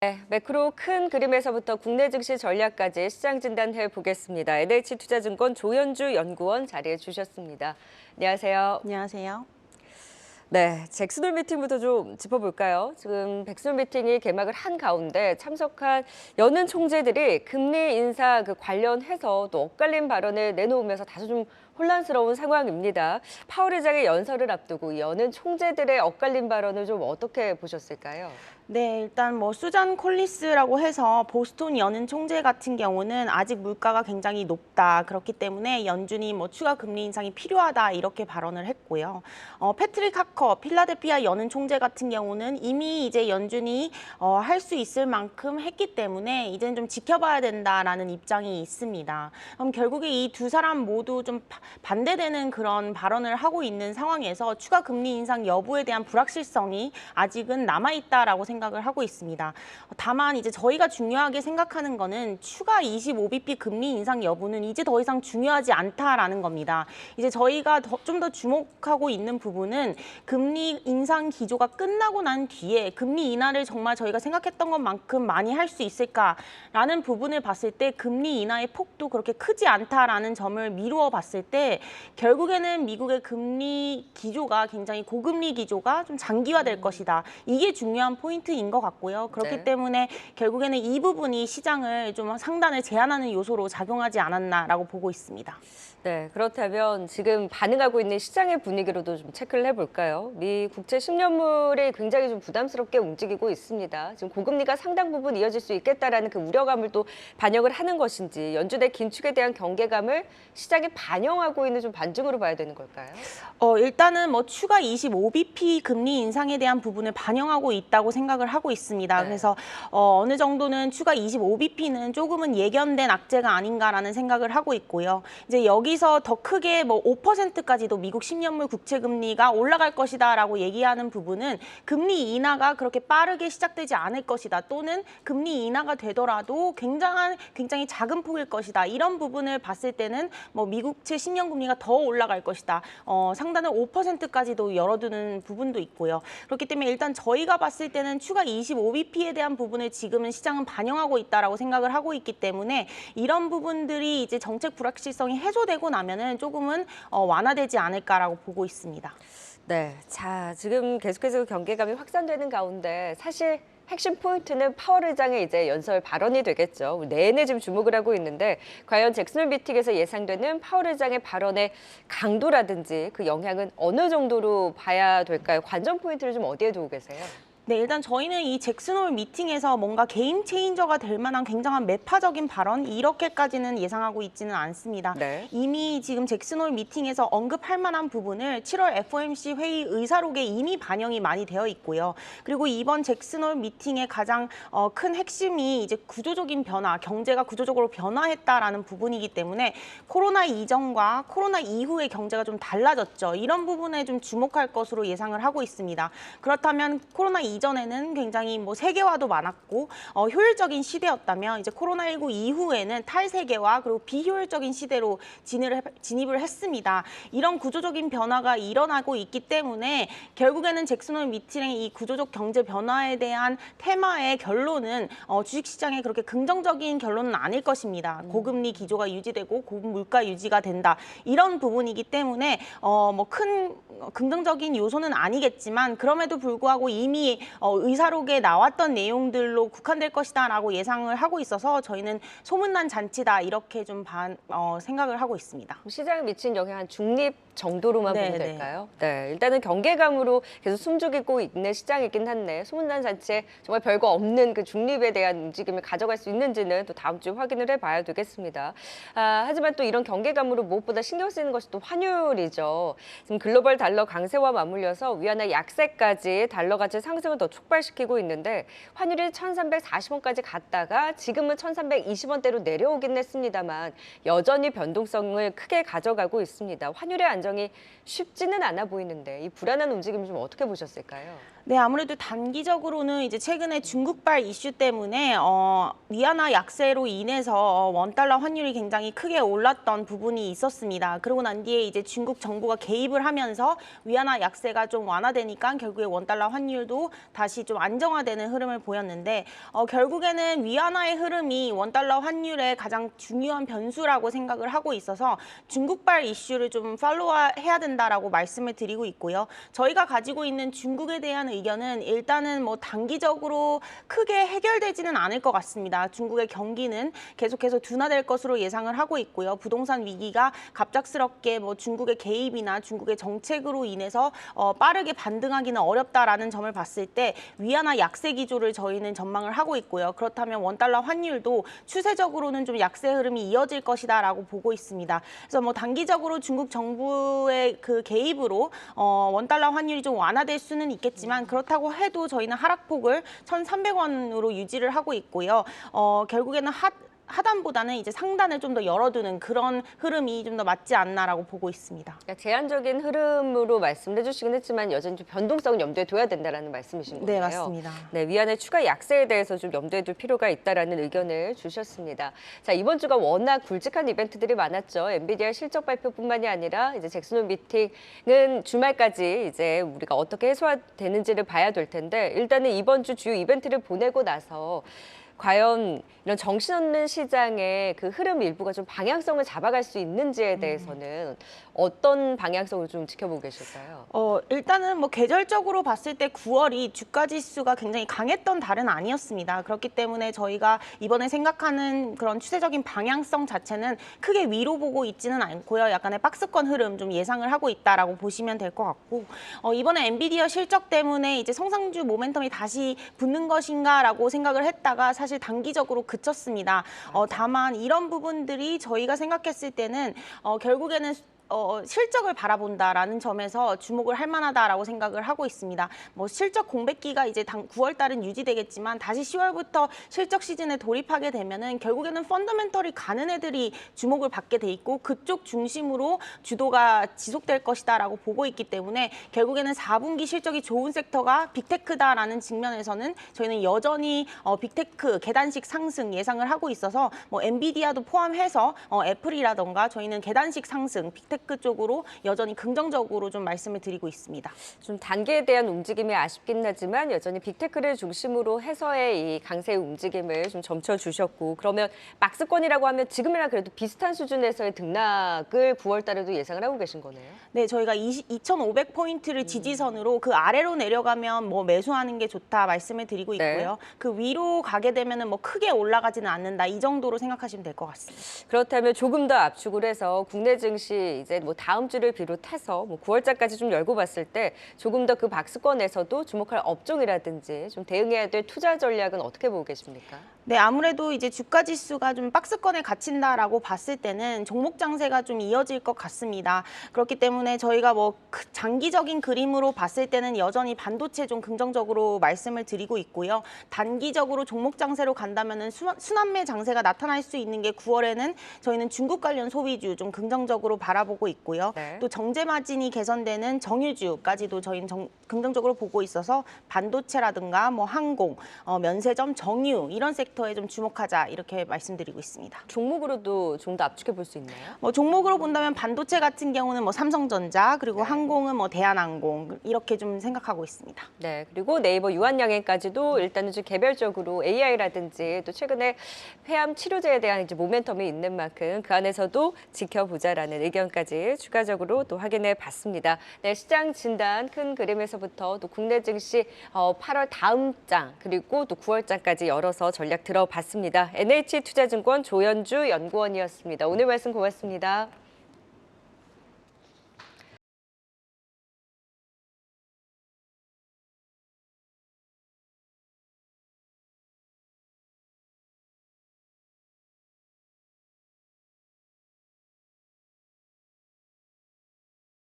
네, 매크로 큰 그림에서부터 국내 증시 전략까지 시장 진단해 보겠습니다. NH투자증권 조현주 연구원 자리해 주셨습니다. 안녕하세요. 안녕하세요. 네, 잭슨홀 미팅부터 좀 짚어볼까요? 지금 백스홀 미팅이 개막을 한 가운데 참석한 여는 총재들이 금리 인사 관련해서 또 엇갈린 발언을 내놓으면서 다소 좀 혼란스러운 상황입니다. 파월 의장의 연설을 앞두고 여는 총재들의 엇갈린 발언을 좀 어떻게 보셨을까요? 네, 일단 수잔 콜리스라고 해서 보스턴 연은 총재 같은 경우는 아직 물가가 굉장히 높다. 그렇기 때문에 연준이 추가 금리 인상이 필요하다. 이렇게 발언을 했고요. 패트릭 하커 필라델피아 연은 총재 같은 경우는 이미 이제 연준이 할 수 있을 만큼 했기 때문에 이제는 좀 지켜봐야 된다라는 입장이 있습니다. 그럼 결국에 이 두 사람 모두 좀 반대되는 그런 발언을 하고 있는 상황에서 추가 금리 인상 여부에 대한 불확실성이 아직은 남아있다라고 생각을 하고 있습니다. 다만 이제 저희가 중요하게 생각하는 거는 추가 25bp 금리 인상 여부는 이제 더 이상 중요하지 않다라는 겁니다. 이제 저희가 좀 더 주목하고 있는 부분은 금리 인상 기조가 끝나고 난 뒤에 금리 인하를 정말 저희가 생각했던 것만큼 많이 할 수 있을까라는 부분을 봤을 때 금리 인하의 폭도 그렇게 크지 않다라는 점을 미루어 봤을 때 결국에는 미국의 금리 기조가 굉장히 고금리 기조가 좀 장기화될 것이다. 이게 중요한 포인트인 것 같고요. 그렇기 네. 때문에 결국에는 이 부분이 시장을 좀 상단을 제한하는 요소로 작용하지 않았나라고 보고 있습니다. 네, 그렇다면 지금 반응하고 있는 시장의 분위기로도 좀 체크를 해볼까요? 미 국채 10년물이 굉장히 좀 부담스럽게 움직이고 있습니다. 지금 고금리가 상당 부분 이어질 수 있겠다라는 그 우려감을 또 반영을 하는 것인지 연준의 긴축에 대한 경계감을 시장에 반영하고 있는 좀 반증으로 봐야 되는 걸까요? 일단은 추가 25bp 금리 인상에 대한 부분을 반영하고 있다고 생각을 하고 있습니다. 네. 그래서 어느 정도는 추가 25bp는 조금은 예견된 악재가 아닌가라는 생각을 하고 있고요. 이제 여기서 더 크게 5%까지도 미국 10년물 국채 금리가 올라갈 것이다라고 얘기하는 부분은 금리 인하가 그렇게 빠르게 시작되지 않을 것이다. 또는 금리 인하가 되더라도 굉장히 작은 폭일 것이다. 이런 부분을 봤을 때는 미국채 10년 금리가 더 올라갈 것이다. 상단을 5%까지도 열어두는 부분도 있고요. 그렇기 때문에 일단 저희가 봤을 때는 추가 25bp에 대한 부분을 지금은 시장은 반영하고 있다라고 생각을 하고 있기 때문에 이런 부분들이 이제 정책 불확실성이 해소되고 나면은 조금은 완화되지 않을까라고 보고 있습니다. 네, 자, 지금 계속해서 경계감이 확산되는 가운데 사실 핵심 포인트는 파월 의장의 이제 연설 발언이 되겠죠. 내내 지금 주목을 하고 있는데 과연 잭슨홀 미팅에서 예상되는 파월 의장의 발언의 강도라든지 그 영향은 어느 정도로 봐야 될까요? 관전 포인트를 좀 어디에 두고 계세요? 네, 일단 저희는 이 잭슨홀 미팅에서 뭔가 게임 체인저가 될 만한 굉장한 매파적인 발언 이렇게까지는 예상하고 있지는 않습니다. 네. 이미 지금 잭슨홀 미팅에서 언급할 만한 부분을 7월 FOMC 회의 의사록에 이미 반영이 많이 되어 있고요. 그리고 이번 잭슨홀 미팅의 가장 큰 핵심이 이제 구조적인 변화, 경제가 구조적으로 변화했다라는 부분이기 때문에 코로나 이전과 코로나 이후의 경제가 좀 달라졌죠. 이런 부분에 좀 주목할 것으로 예상을 하고 있습니다. 그렇다면 코로나 이전에는 굉장히 세계화도 많았고 효율적인 시대였다면 이제 코로나19 이후에는 탈세계화 그리고 비효율적인 시대로 진입을 했습니다. 이런 구조적인 변화가 일어나고 있기 때문에 결국에는 잭슨홀 미팅의 이 구조적 경제 변화에 대한 테마의 결론은 주식시장에 그렇게 긍정적인 결론은 아닐 것입니다. 고금리 기조가 유지되고 고물가 유지가 된다. 이런 부분이기 때문에 큰 긍정적인 요소는 아니겠지만 그럼에도 불구하고 이미 의사록에 나왔던 내용들로 국한될 것이다라고 예상을 하고 있어서 저희는 소문난 잔치다 이렇게 좀 생각을 하고 있습니다. 시장에 미친 영향 한 중립 정도로만 네, 보면 네. 될까요? 네, 일단은 경계감으로 계속 숨죽이고 있는 시장이긴 한데 소문난 잔치에 정말 별거 없는 그 중립에 대한 움직임을 가져갈 수 있는지는 또 다음 주에 확인을 해봐야 되겠습니다. 하지만 또 이런 경계감으로 무엇보다 신경 쓰이는 것이 또 환율이죠. 지금 글로벌 달러 강세와 맞물려서 위안화 약세까지 달러 가치 상승을 더 촉발시키고 있는데 환율이 1,340원까지 갔다가 지금은 1,320원대로 내려오긴 했습니다만 여전히 변동성을 크게 가져가고 있습니다. 환율의 안정이 쉽지는 않아 보이는데 이 불안한 움직임 좀 어떻게 보셨을까요? 네, 아무래도 단기적으로는 이제 최근에 중국발 이슈 때문에 위안화 약세로 인해서 원달러 환율이 굉장히 크게 올랐던 부분이 있었습니다. 그러고 난 뒤에 이제 중국 정부가 개입을 하면서 위안화 약세가 좀 완화되니까 결국에 원달러 환율도 다시 좀 안정화되는 흐름을 보였는데 결국에는 위안화의 흐름이 원달러 환율의 가장 중요한 변수라고 생각을 하고 있어서 중국발 이슈를 좀 팔로우해야 된다라고 말씀을 드리고 있고요. 저희가 가지고 있는 중국에 대한 의견은 일단은 뭐 단기적으로 크게 해결되지는 않을 것 같습니다. 중국의 경기는 계속해서 둔화될 것으로 예상을 하고 있고요. 부동산 위기가 갑작스럽게 뭐 중국의 개입이나 중국의 정책으로 인해서 빠르게 반등하기는 어렵다라는 점을 봤을 때 위안화 약세 기조를 저희는 전망을 하고 있고요. 그렇다면 원달러 환율도 추세적으로는 좀 약세 흐름이 이어질 것이다라고 보고 있습니다. 그래서 뭐 단기적으로 중국 정부의 그 개입으로 원달러 환율이 좀 완화될 수는 있겠지만 그렇다고 해도 저희는 하락폭을 1,300원으로 유지를 하고 있고요. 결국에는 하단보다는 이제 상단을 좀 더 열어두는 그런 흐름이 좀 더 맞지 않나라고 보고 있습니다. 그러니까 제한적인 흐름으로 말씀을 해주시긴 했지만 여전히 좀 변동성은 염두에 둬야 된다는 말씀이신 거예요. 네, 맞습니다. 네, 위안의 추가 약세에 대해서 좀 염두에 둘 필요가 있다라는 의견을 주셨습니다. 자, 이번 주가 워낙 굵직한 이벤트들이 많았죠. 엔비디아 실적 발표뿐만이 아니라 이제 잭슨홀 미팅은 주말까지 이제 우리가 어떻게 해소되는지를 봐야 될 텐데 일단은 이번 주 주요 이벤트를 보내고 나서 과연 이런 정신없는 시장의 그 흐름 일부가 좀 방향성을 잡아갈 수 있는지에 대해서는 어떤 방향성을 좀 지켜보고 계실까요? 일단은 뭐 계절적으로 봤을 때 9월이 주가 지수가 굉장히 강했던 달은 아니었습니다. 그렇기 때문에 저희가 이번에 생각하는 그런 추세적인 방향성 자체는 크게 위로 보고 있지는 않고요. 약간의 박스권 흐름 좀 예상을 하고 있다라고 보시면 될 것 같고 이번에 엔비디아 실적 때문에 이제 성장주 모멘텀이 다시 붙는 것인가라고 생각을 했다가 사실 단기적으로 그쳤습니다. 다만 이런 부분들이 저희가 생각했을 때는 결국에는 실적을 바라본다라는 점에서 주목을 할 만하다라고 생각을 하고 있습니다. 뭐 실적 공백기가 이제 9월 달은 유지되겠지만 다시 10월부터 실적 시즌에 돌입하게 되면은 결국에는 펀더멘털이 가는 애들이 주목을 받게 돼 있고 그쪽 중심으로 주도가 지속될 것이다라고 보고 있기 때문에 결국에는 4분기 실적이 좋은 섹터가 빅테크다라는 측면에서는 저희는 여전히 빅테크 계단식 상승 예상을 하고 있어서 뭐 엔비디아도 포함해서 애플이라던가 저희는 계단식 상승 빅테크 쪽으로 여전히 긍정적으로 좀 말씀을 드리고 있습니다. 좀 단계에 대한 움직임이 아쉽긴 하지만 여전히 빅테크를 중심으로 해서의 이 강세의 움직임을 좀 점쳐주셨고 그러면 박스권이라고 하면 지금이랑 그래도 비슷한 수준에서의 등락을 9월 달에도 예상을 하고 계신 거네요. 네, 저희가 2,500포인트를 지지선으로 그 아래로 내려가면 뭐 매수하는 게 좋다 말씀을 드리고 있고요. 네. 그 위로 가게 되면은 뭐 크게 올라가지는 않는다 이 정도로 생각하시면 될 것 같습니다. 그렇다면 조금 더 압축을 해서 국내 증시 이제 뭐 다음 주를 비롯해서 뭐 9월달까지 좀 열고 봤을 때 조금 더 그 박스권에서도 주목할 업종이라든지 좀 대응해야 될 투자 전략은 어떻게 보고 계십니까? 네, 아무래도 이제 주가 지수가 좀 박스권에 갇힌다라고 봤을 때는 종목 장세가 좀 이어질 것 같습니다. 그렇기 때문에 저희가 뭐 장기적인 그림으로 봤을 때는 여전히 반도체 좀 긍정적으로 말씀을 드리고 있고요. 단기적으로 종목 장세로 간다면은 순환매 장세가 나타날 수 있는 게 9월에는 저희는 중국 관련 소비주 좀 긍정적으로 바라보고 있고요. 네. 또 정제 마진이 개선되는 정유주까지도 저희는 긍정적으로 보고 있어서 반도체라든가 뭐 항공, 면세점, 정유 이런 섹터에 좀 주목하자 이렇게 말씀드리고 있습니다. 종목으로도 좀 더 압축해 볼 수 있나요? 뭐 종목으로 본다면 반도체 같은 경우는 뭐 삼성전자 그리고 항공은 뭐 대한항공 이렇게 좀 생각하고 있습니다. 네, 그리고 네이버 유한양행까지도 일단은 좀 개별적으로 AI라든지 또 최근에 폐암 치료제에 대한 이제 모멘텀이 있는 만큼 그 안에서도 지켜보자라는 의견까지 추가적으로 또 확인해 봤습니다. 네, 시장 진단 큰 그림에서부터 또 국내 증시 8월 다음 장 그리고 또 9월장까지 열어서 전략 들어봤습니다. NH투자증권 조현주 연구원이었습니다. 오늘 말씀 고맙습니다.